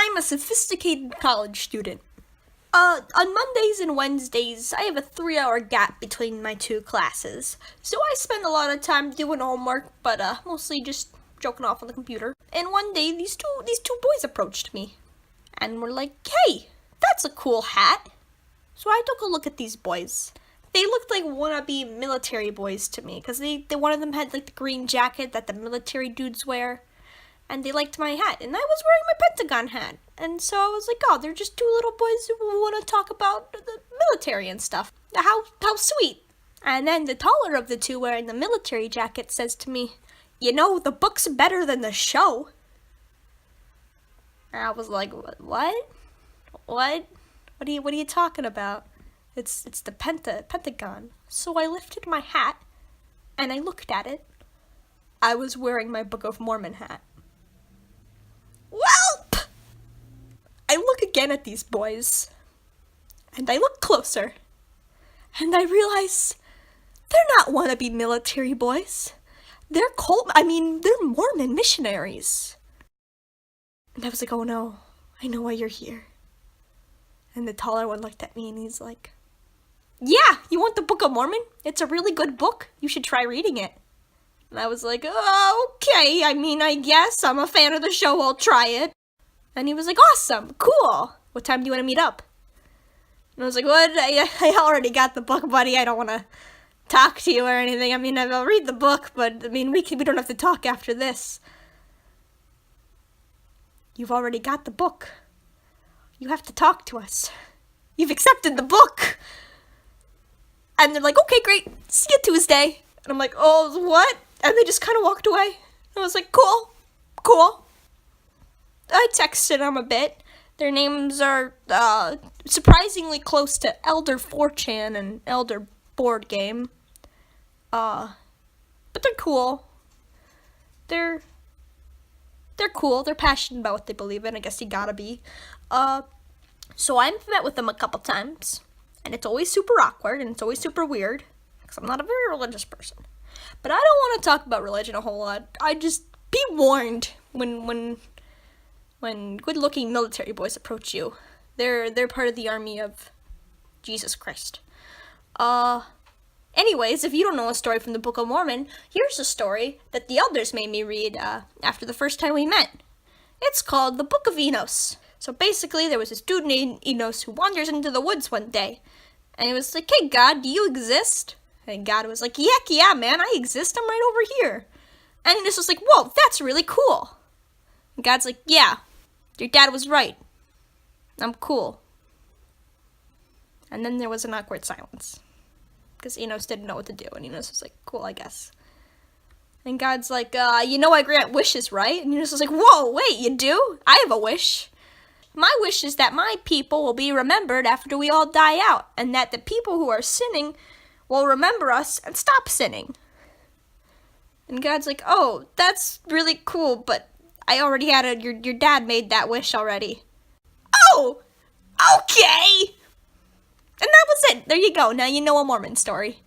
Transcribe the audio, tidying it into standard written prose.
I'm a sophisticated college student. On Mondays and Wednesdays, I have a 3-hour gap between my two classes. So I spend a lot of time doing homework, but mostly just joking off on the computer. And one day, these two boys approached me. And were like, "Hey, that's a cool hat." So I took a look at these boys. They looked like wannabe military boys to me, because they one of them had like the green jacket that the military dudes wear. And they liked my hat, and I was wearing my Pentagon hat. And so I was like, oh, they're just two little boys who want to talk about the military and stuff. How sweet. And then the taller of the two wearing the military jacket says to me, "You know, the book's better than the show." And I was like, what? What are you talking about? It's the Pentagon. So I lifted my hat, and I looked at it. I was wearing my Book of Mormon hat. Welp! I look again at these boys, and I look closer, and I realize they're not wannabe military boys. They're Mormon missionaries. And I was like, oh no, I know why you're here. And the taller one looked at me and he's like, "Yeah, you want the Book of Mormon? It's a really good book. You should try reading it." And I was like, "Oh, okay, I guess. I'm a fan of the show, I'll try it." And he was like, "Awesome, cool. What time do you want to meet up?" And I was like, "What? I already got the book, buddy. I don't want to talk to you or anything. I'll read the book, but we don't have to talk after this." "You've already got the book. You have to talk to us. You've accepted the book." And they're like, "Okay, great. See you Tuesday." And I'm like, "Oh, what?" And they just kind of walked away. I was like, cool. I texted them a bit. Their names are surprisingly close to Elder 4chan and Elder Board Game. But they're cool. They're cool. They're passionate about what they believe in. I guess you gotta be. So I've met with them a couple times. And it's always super awkward and it's always super weird. Because I'm not a very religious person. But I don't want to talk about religion a whole lot. I just be warned when good-looking military boys approach you. They're part of the army of Jesus Christ. Anyways, if you don't know a story from the Book of Mormon, here's a story that the elders made me read after the first time we met. It's called The Book of Enos. So basically, there was this dude named Enos who wanders into the woods one day. And he was like, "Hey, God, do you exist?" And God was like, "Heck yeah, man, I exist. I'm right over here." And Enos was like, "Whoa, that's really cool." And God's like, "Yeah, your dad was right. I'm cool." And then there was an awkward silence. Because Enos didn't know what to do. And Enos was like, "Cool, I guess." And God's like, I grant wishes, right?" And Enos was like, "Whoa, wait, you do? I have a wish. My wish is that my people will be remembered after we all die out, and that the people who are sinning will remember us and stop sinning." And God's like, "Oh, that's really cool, but I already had your dad made that wish already." "Oh, okay!" And that was it. There you go. Now you know a Mormon story.